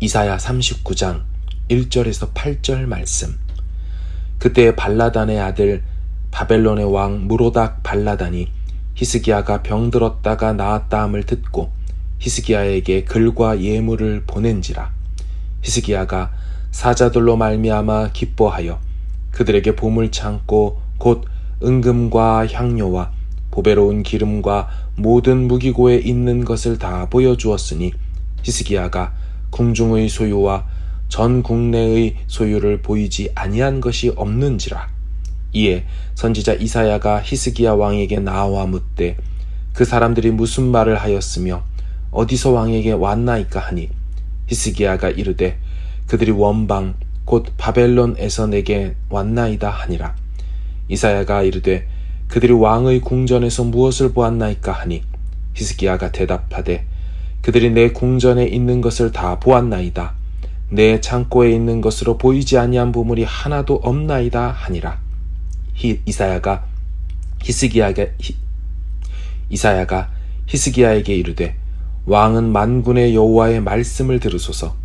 이사야 39장 1절에서 8절 말씀. 그때 발라단의 아들 바벨론의 왕 무로닥 발라단이 히스기야가 병들었다가 나았다 함을 듣고 히스기야에게 글과 예물을 보낸지라. 히스기야가 사자들로 말미암아 기뻐하여 그들에게 보물 창고 곧 은금과 향료와 보배로운 기름과 모든 무기고에 있는 것을 다 보여주었으니 히스기야가 궁중의 소유와 전 국내의 소유를 보이지 아니한 것이 없는지라. 이에 선지자 이사야가 히스기야 왕에게 나와 묻되 그 사람들이 무슨 말을 하였으며 어디서 왕에게 왔나이까 하니 히스기야가 이르되 그들이 원방 곧 바벨론에서 내게 왔나이다 하니라. 이사야가 이르되 그들이 왕의 궁전에서 무엇을 보았나이까 하니 히스기야가 대답하되 그들이 내 궁전에 있는 것을 다 보았나이다. 내 창고에 있는 것으로 보이지 아니한 보물이 하나도 없나이다 하니라. 이사야가 히스기야에게 이르되 왕은 만군의 여호와의 말씀을 들으소서.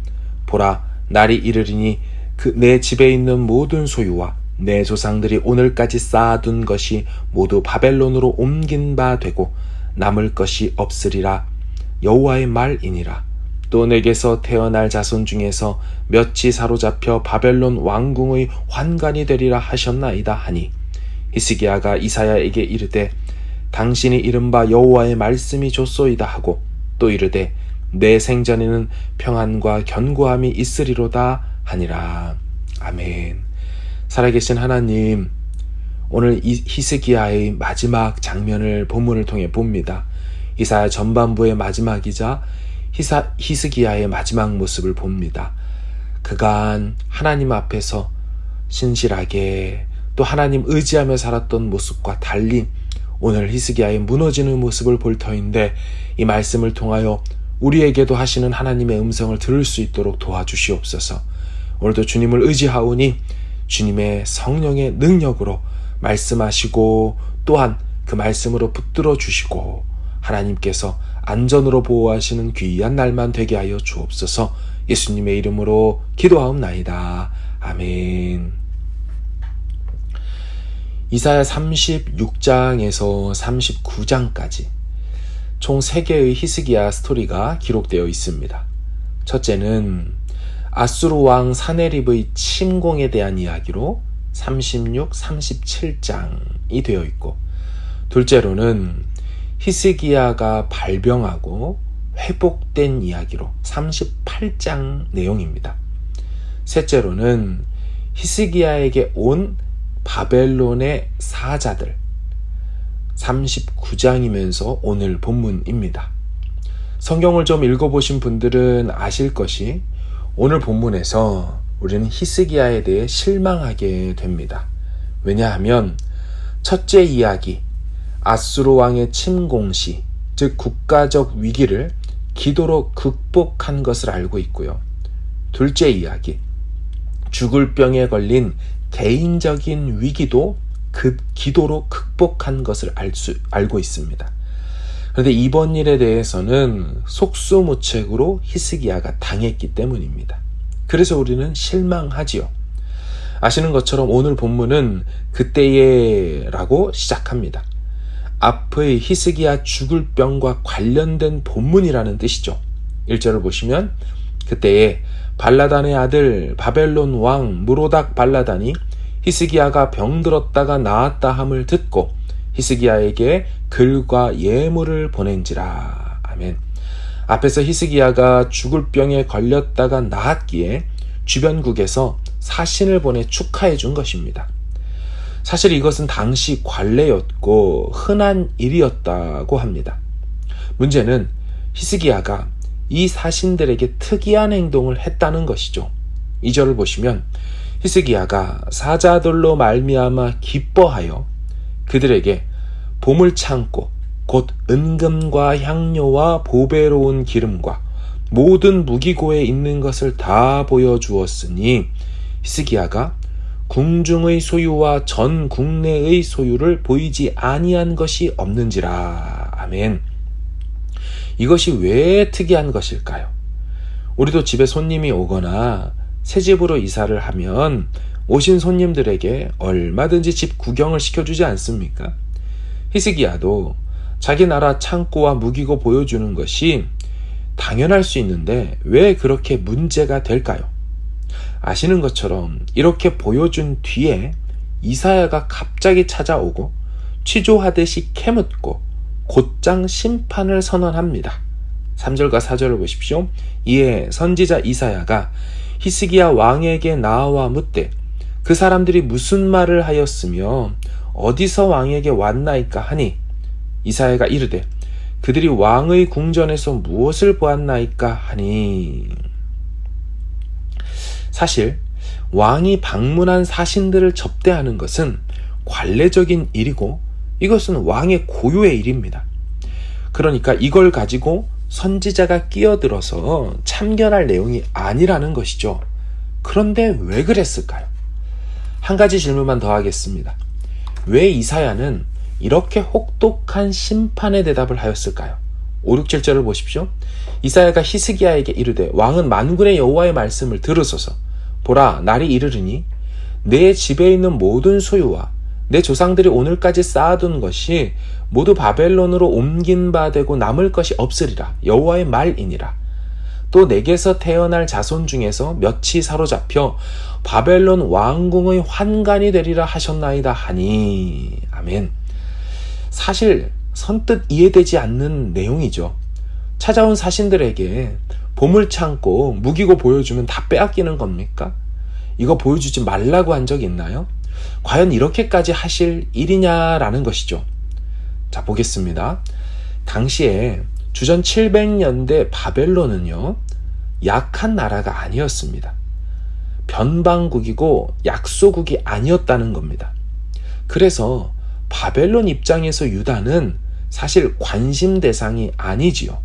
보라, 날이 이르리니 그 내 집에 있는 모든 소유와 내 조상들이 오늘까지 쌓아둔 것이 모두 바벨론으로 옮긴 바 되고 남을 것이 없으리라. 여호와의 말이니라. 또 내게서 태어날 자손 중에서 몇이 사로잡혀 바벨론 왕궁의 환관이 되리라 하셨나이다 하니 히스기야가 이사야에게 이르되 당신이 이른바 여호와의 말씀이 좋소이다 하고 또 이르되 내 생전에는 평안과 견고함이 있으리로다 하니라. 아멘. 살아계신 하나님, 오늘 이 히스기야의 마지막 장면을 본문을 통해 봅니다. 이사야 전반부의 마지막이자 히스기야의 마지막 모습을 봅니다. 그간 하나님 앞에서 신실하게 또 하나님 의지하며 살았던 모습과 달리 오늘 히스기야의 무너지는 모습을 볼 터인데 이 말씀을 통하여 우리에게도 하시는 하나님의 음성을 들을 수 있도록 도와주시옵소서. 오늘도 주님을 의지하오니 주님의 성령의 능력으로 말씀하시고 또한 그 말씀으로 붙들어 주시고 하나님께서 안전으로 보호하시는 귀한 날만 되게 하여 주옵소서. 예수님의 이름으로 기도하옵나이다. 아멘. 이사야 36장에서 39장까지 총 3개의 히스기야 스토리가 기록되어 있습니다. 첫째는 아수르 왕 사네립의 침공에 대한 이야기로 36, 37장이 되어 있고, 둘째로는 히스기야가 발병하고 회복된 이야기로 38장 내용입니다. 셋째로는 히스기야에게 온 바벨론의 사자들 39장이면서 오늘 본문입니다. 성경을 좀 읽어보신 분들은 아실 것이 오늘 본문에서 우리는 히스기야에 대해 실망하게 됩니다. 왜냐하면 첫째 이야기, 아수르 왕의 침공 시, 즉 국가적 위기를 기도로 극복한 것을 알고 있고요. 둘째 이야기, 죽을 병에 걸린 개인적인 위기도 그 기도로 극복한 것을 알고 있습니다. 그런데 이번 일에 대해서는 속수무책으로 히스기야가 당했기 때문입니다. 그래서 우리는 실망하지요. 아시는 것처럼 오늘 본문은 그때에라고 시작합니다. 앞의 히스기야 죽을 병과 관련된 본문이라는 뜻이죠. 1절을 보시면 그때에 발라단의 아들 바벨론 왕 무로닥 발라단이 히스기야가 병들었다가 나았다 함을 듣고 히스기야에게 글과 예물을 보낸지라. 아멘. 앞에서 히스기야가 죽을 병에 걸렸다가 나았기에 주변국에서 사신을 보내 축하해 준 것입니다. 사실 이것은 당시 관례였고 흔한 일이었다고 합니다. 문제는 히스기야가 이 사신들에게 특이한 행동을 했다는 것이죠. 2절을 보시면 히스기야가 사자들로 말미암아 기뻐하여 그들에게 보물 창고 곧 은금과 향료와 보배로운 기름과 모든 무기고에 있는 것을 다 보여주었으니 히스기야가 궁중의 소유와 전 국내의 소유를 보이지 아니한 것이 없는지라. 아멘. 이것이 왜 특이한 것일까요? 우리도 집에 손님이 오거나 새 집으로 이사를 하면 오신 손님들에게 얼마든지 집 구경을 시켜주지 않습니까? 히스기야도 자기 나라 창고와 무기고 보여주는 것이 당연할 수 있는데 왜 그렇게 문제가 될까요? 아시는 것처럼 이렇게 보여준 뒤에 이사야가 갑자기 찾아오고 취조하듯이 캐묻고 곧장 심판을 선언합니다. 3절과 4절을 보십시오. 이에 선지자 이사야가 히스기야 왕에게 나와 묻되 그 사람들이 무슨 말을 하였으며 어디서 왕에게 왔나이까 하니 이사야가 이르되 그들이 왕의 궁전에서 무엇을 보았나이까 하니. 사실 왕이 방문한 사신들을 접대하는 것은 관례적인 일이고 이것은 왕의 고유의 일입니다. 그러니까 이걸 가지고 선지자가 끼어들어서 참견할 내용이 아니라는 것이죠. 그런데 왜 그랬을까요? 한 가지 질문만 더 하겠습니다. 왜 이사야는 이렇게 혹독한 심판의 대답을 하였을까요? 5, 6, 7절을 보십시오. 이사야가 히스기야에게 이르되 왕은 만군의 여호와의 말씀을 들으소서. 보라, 날이 이르리니 내 집에 있는 모든 소유와 내 조상들이 오늘까지 쌓아둔 것이 모두 바벨론으로 옮긴 바 되고 남을 것이 없으리라. 여호와의 말이니라. 또 내게서 태어날 자손 중에서 몇이 사로잡혀 바벨론 왕궁의 환관이 되리라 하셨나이다 하니. 아멘. 사실 선뜻 이해되지 않는 내용이죠. 찾아온 사신들에게 보물창고 무기고 보여주면 다 빼앗기는 겁니까? 이거 보여주지 말라고 한 적 있나요? 과연 이렇게까지 하실 일이냐라는 것이죠. 자, 보겠습니다. 당시에 주전 700년대 바벨론은요, 약한 나라가 아니었습니다. 변방국이고 약소국이 아니었다는 겁니다. 그래서 바벨론 입장에서 유다는 사실 관심 대상이 아니지요.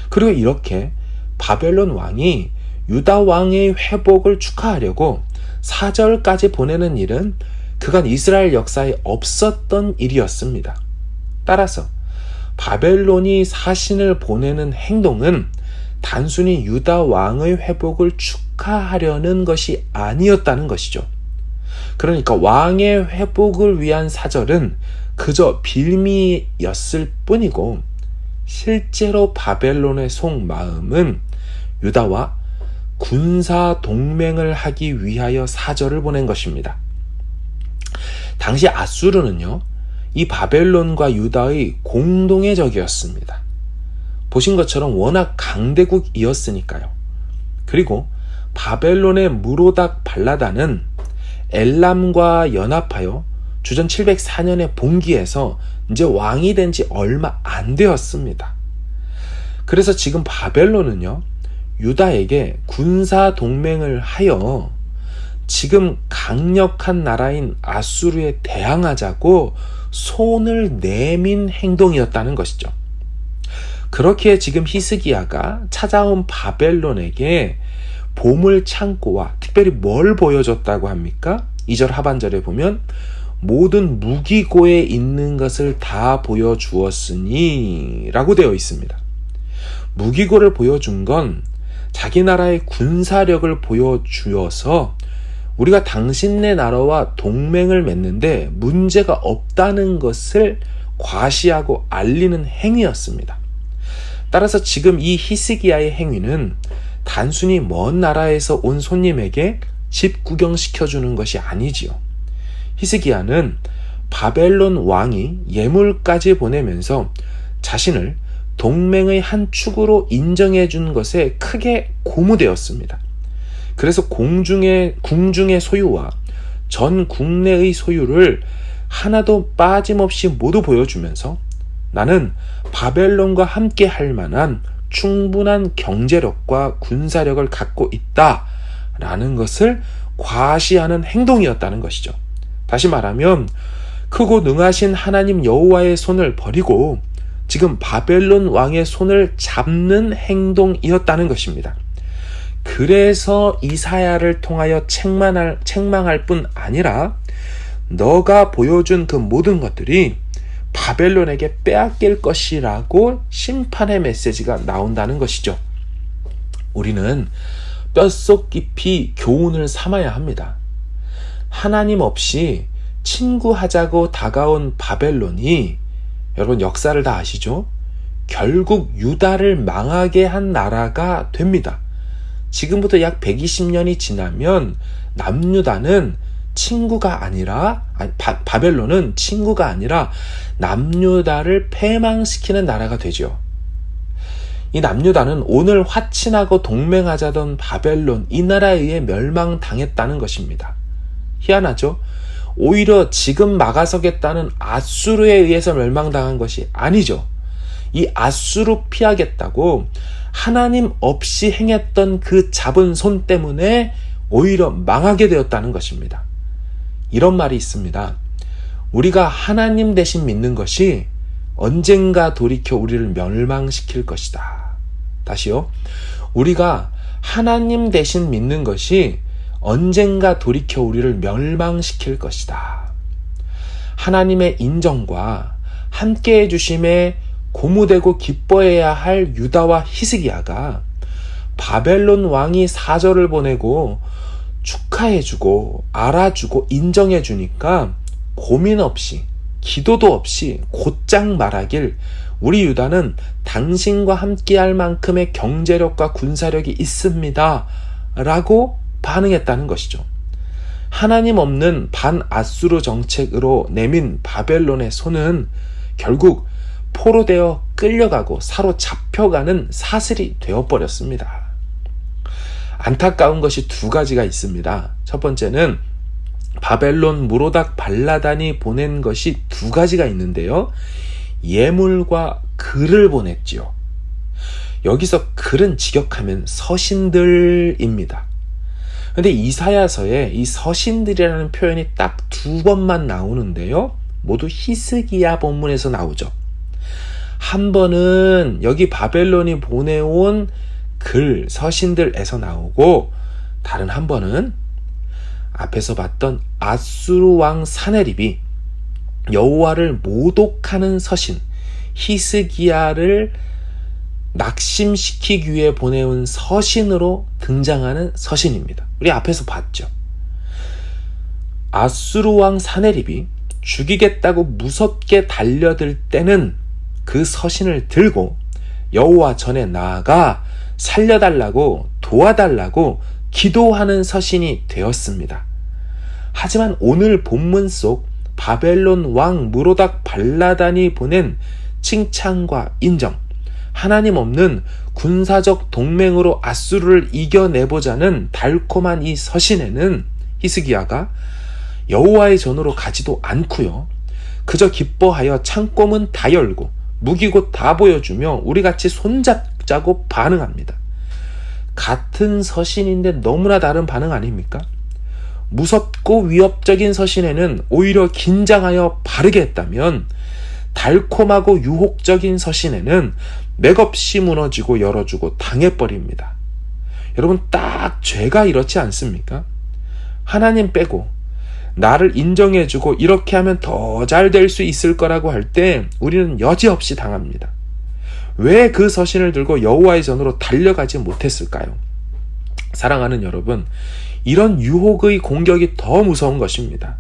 그리고 이렇게 바벨론 왕이 유다 왕의 회복을 축하하려고 사절까지 보내는 일은 그간 이스라엘 역사에 없었던 일이었습니다. 따라서 바벨론이 사신을 보내는 행동은 단순히 유다 왕의 회복을 축하하려는 것이 아니었다는 것이죠. 그러니까 왕의 회복을 위한 사절은 그저 빌미였을 뿐이고 실제로 바벨론의 속마음은 유다와 군사 동맹을 하기 위하여 사절을 보낸 것입니다. 당시 아수르는요, 이 바벨론과 유다의 공동의 적이었습니다. 보신 것처럼 워낙 강대국이었으니까요. 그리고 바벨론의 무로닥 발라다는 엘람과 연합하여 주전 704년에 봉기해서 이제 왕이 된 지 얼마 안 되었습니다. 그래서 지금 바벨론은요, 유다에게 군사 동맹을 하여 지금 강력한 나라인 아수르에 대항하자고 손을 내민 행동이었다는 것이죠. 그렇기에 지금 히스기야가 찾아온 바벨론에게 보물 창고와 특별히 뭘 보여줬다고 합니까? 2절 하반절에 보면 모든 무기고에 있는 것을 다 보여주었으니 라고 되어 있습니다. 무기고를 보여준 건 자기 나라의 군사력을 보여주어서 우리가 당신네 나라와 동맹을 맺는데 문제가 없다는 것을 과시하고 알리는 행위였습니다. 따라서 지금 이 히스기야의 행위는 단순히 먼 나라에서 온 손님에게 집 구경시켜주는 것이 아니지요. 히스기야는 바벨론 왕이 예물까지 보내면서 자신을 동맹의 한 축으로 인정해 준 것에 크게 고무되었습니다. 그래서 궁중의 소유와 전 국내의 소유를 하나도 빠짐없이 모두 보여주면서 나는 바벨론과 함께 할 만한 충분한 경제력과 군사력을 갖고 있다라는 것을 과시하는 행동이었다는 것이죠. 다시 말하면 크고 능하신 하나님 여호와의 손을 버리고 지금 바벨론 왕의 손을 잡는 행동이었다는 것입니다. 그래서 이사야를 통하여 책망할 뿐 아니라 너가 보여준 그 모든 것들이 바벨론에게 빼앗길 것이라고 심판의 메시지가 나온다는 것이죠. 우리는 뼛속 깊이 교훈을 삼아야 합니다. 하나님 없이 친구하자고 다가온 바벨론이, 여러분 역사를 다 아시죠? 결국 유다를 망하게 한 나라가 됩니다. 지금부터 약 120년이 지나면 남유다는 친구가 아니라, 바벨론은 친구가 아니라 남유다를 패망시키는 나라가 되죠. 이 남유다는 오늘 화친하고 동맹하자던 바벨론, 이 나라에 의해 멸망당했다는 것입니다. 희한하죠? 오히려 지금 막아서겠다는 아수르에 의해서 멸망당한 것이 아니죠. 이 아수르 피하겠다고 하나님 없이 행했던 그 잡은 손 때문에 오히려 망하게 되었다는 것입니다. 이런 말이 있습니다. 우리가 하나님 대신 믿는 것이 언젠가 돌이켜 우리를 멸망시킬 것이다. 다시요. 우리가 하나님 대신 믿는 것이 언젠가 돌이켜 우리를 멸망시킬 것이다. 하나님의 인정과 함께해 주심에 고무되고 기뻐해야 할 유다와 히스기야가 바벨론 왕이 사절을 보내고 축하해주고 알아주고 인정해주니까 고민 없이 기도도 없이 곧장 말하길, 우리 유다는 당신과 함께할 만큼의 경제력과 군사력이 있습니다 라고 반응했다는 것이죠. 하나님 없는 반아수르 정책으로 내민 바벨론의 손은 결국 포로되어 끌려가고 사로잡혀가는 사슬이 되어버렸습니다. 안타까운 것이 두 가지가 있습니다. 첫 번째는 바벨론 무로닥 발라단이 보낸 것이 두 가지가 있는데요. 예물과 글을 보냈지요. 여기서 글은 직역하면 서신들입니다. 그런데 이사야서에 이 서신들이라는 표현이 딱 두 번만 나오는데요. 모두 히스기야 본문에서 나오죠. 한 번은 여기 바벨론이 보내온 글, 서신들에서 나오고, 다른 한 번은 앞에서 봤던 아수르 왕 사네립이 여호와를 모독하는 서신, 히스기야를 낙심시키기 위해 보내온 서신으로 등장하는 서신입니다. 우리 앞에서 봤죠. 아수르 왕 사네립이 죽이겠다고 무섭게 달려들 때는 그 서신을 들고 여호와 전에 나아가 살려달라고, 도와달라고 기도하는 서신이 되었습니다. 하지만 오늘 본문 속 바벨론 왕 무로닥 발라단이 보낸 칭찬과 인정, 하나님 없는 군사적 동맹으로 아수르를 이겨내보자는 달콤한 이 서신에는 히스기야가 여호와의 전으로 가지도 않고요, 그저 기뻐하여 창고문 다 열고 무기고 다 보여주며 우리같이 손잡자고 반응합니다. 같은 서신인데 너무나 다른 반응 아닙니까? 무섭고 위협적인 서신에는 오히려 긴장하여 바르게 했다면, 달콤하고 유혹적인 서신에는 맥없이 무너지고 열어주고 당해버립니다. 여러분, 딱 죄가 이렇지 않습니까? 하나님 빼고 나를 인정해주고 이렇게 하면 더 잘 될 수 있을 거라고 할 때 우리는 여지없이 당합니다. 왜 그 서신을 들고 여호와의 전으로 달려가지 못했을까요? 사랑하는 여러분, 이런 유혹의 공격이 더 무서운 것입니다.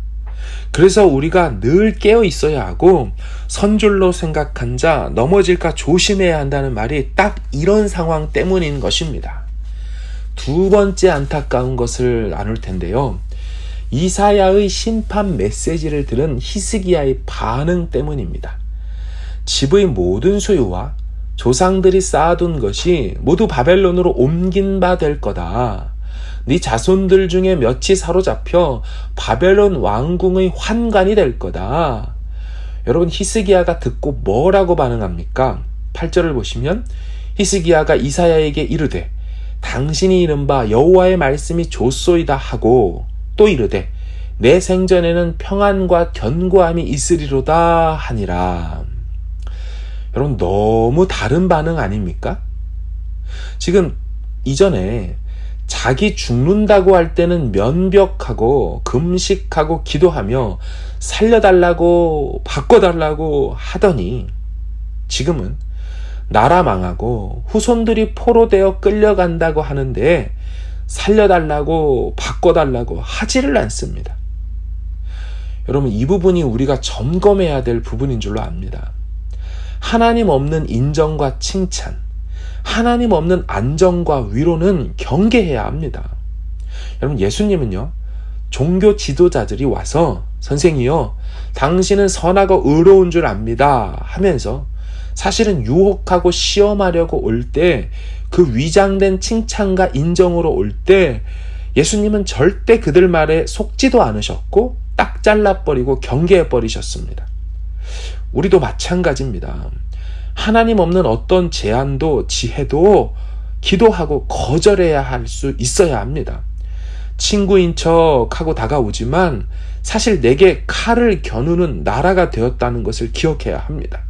그래서 우리가 늘 깨어 있어야 하고, 선줄로 생각한 자 넘어질까 조심해야 한다는 말이 딱 이런 상황 때문인 것입니다. 두 번째 안타까운 것을 나눌 텐데요. 이사야의 심판 메시지를 들은 히스기야의 반응 때문입니다. 집의 모든 소유와 조상들이 쌓아둔 것이 모두 바벨론으로 옮긴 바 될 거다. 네 자손들 중에 몇이 사로잡혀 바벨론 왕궁의 환관이 될 거다. 여러분, 히스기야가 듣고 뭐라고 반응합니까? 8절을 보시면 히스기야가 이사야에게 이르되 당신이 이른바 여호와의 말씀이 좋소이다 하고, 또 이르되 내 생전에는 평안과 견고함이 있으리로다 하니라. 여러분, 너무 다른 반응 아닙니까? 지금 이전에 자기 죽는다고 할 때는 면벽하고 금식하고 기도하며 살려달라고 바꿔달라고 하더니, 지금은 나라 망하고 후손들이 포로되어 끌려간다고 하는데 살려달라고 바꿔달라고 하지를 않습니다. 여러분, 이 부분이 우리가 점검해야 될 부분인 줄로 압니다. 하나님 없는 인정과 칭찬, 하나님 없는 안정과 위로는 경계해야 합니다. 여러분, 예수님은요, 종교 지도자들이 와서 선생이요, 당신은 선하고 의로운 줄 압니다 하면서 사실은 유혹하고 시험하려고 올 때, 그 위장된 칭찬과 인정으로 올 때 예수님은 절대 그들 말에 속지도 않으셨고 딱 잘라버리고 경계해버리셨습니다. 우리도 마찬가지입니다. 하나님 없는 어떤 제안도 지혜도 기도하고 거절해야 할 수 있어야 합니다. 친구인 척하고 다가오지만 사실 내게 칼을 겨누는 나라가 되었다는 것을 기억해야 합니다.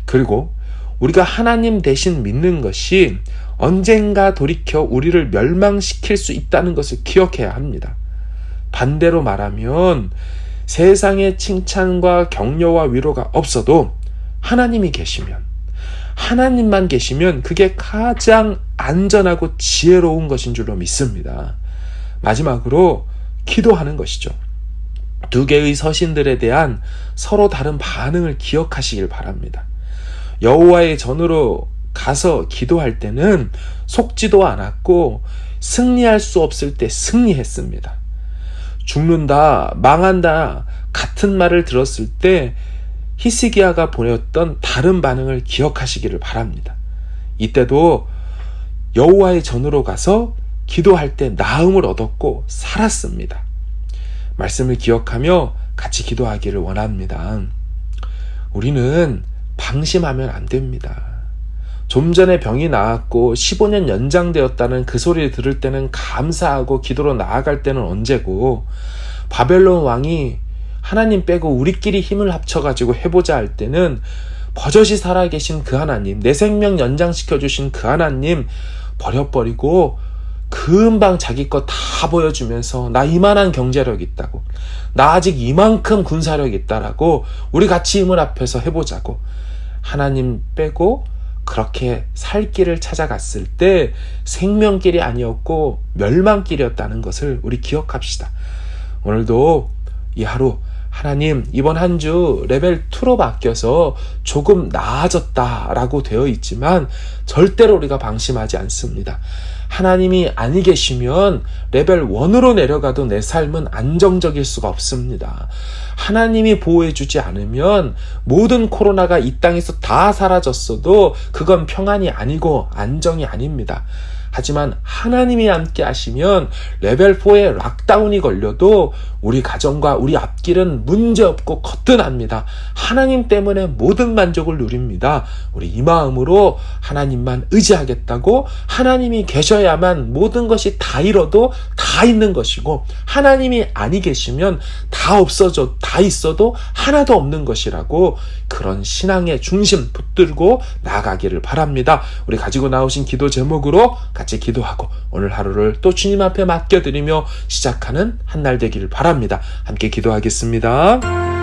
그리고 우리가 하나님 대신 믿는 것이 언젠가 돌이켜 우리를 멸망시킬 수 있다는 것을 기억해야 합니다. 반대로 말하면 세상의 칭찬과 격려와 위로가 없어도 하나님이 계시면, 하나님만 계시면 그게 가장 안전하고 지혜로운 것인 줄로 믿습니다. 마지막으로 기도하는 것이죠. 두 개의 서신들에 대한 서로 다른 반응을 기억하시길 바랍니다. 여호와의 전으로 가서 기도할 때는 속지도 않았고 승리할 수 없을 때 승리했습니다. 죽는다, 망한다 같은 말을 들었을 때 히스기야가 보냈던 다른 반응을 기억하시기를 바랍니다. 이때도 여호와의 전으로 가서 기도할 때 나음을 얻었고 살았습니다. 말씀을 기억하며 같이 기도하기를 원합니다. 우리는 방심하면 안 됩니다. 좀 전에 병이 나았고 15년 연장되었다는 그 소리를 들을 때는 감사하고 기도로 나아갈 때는 언제고, 바벨론 왕이 하나님 빼고 우리끼리 힘을 합쳐가지고 해보자 할 때는 버젓이 살아계신 그 하나님, 내 생명 연장시켜주신 그 하나님 버려버리고 금방 자기 거 다 보여주면서 나 이만한 경제력 있다고, 나 아직 이만큼 군사력 있다라고 우리 같이 힘을 합해서 해보자고 하나님 빼고 그렇게 살 길을 찾아갔을 때 생명길이 아니었고 멸망길이었다는 것을 우리 기억합시다. 오늘도 이 하루 하나님, 이번 한 주 레벨 2로 바뀌어서 조금 나아졌다라고 되어 있지만 절대로 우리가 방심하지 않습니다. 하나님이 아니 계시면 레벨 1으로 내려가도 내 삶은 안정적일 수가 없습니다. 하나님이 보호해주지 않으면 모든 코로나가 이 땅에서 다 사라졌어도 그건 평안이 아니고 안정이 아닙니다. 하지만 하나님이 함께 하시면 레벨 4에 락다운이 걸려도 우리 가정과 우리 앞길은 문제없고 거뜬합니다. 하나님 때문에 모든 만족을 누립니다. 우리 이 마음으로 하나님만 의지하겠다고, 하나님이 계셔야만 모든 것이 다 이뤄도 다 있는 것이고, 하나님이 아니 계시면 다 없어져 다 있어도 하나도 없는 것이라고, 그런 신앙의 중심 붙들고 나가기를 바랍니다. 우리 가지고 나오신 기도 제목으로 같이 기도하고 오늘 하루를 또 주님 앞에 맡겨드리며 시작하는 한 날 되기를 바랍니다. 함께 기도하겠습니다.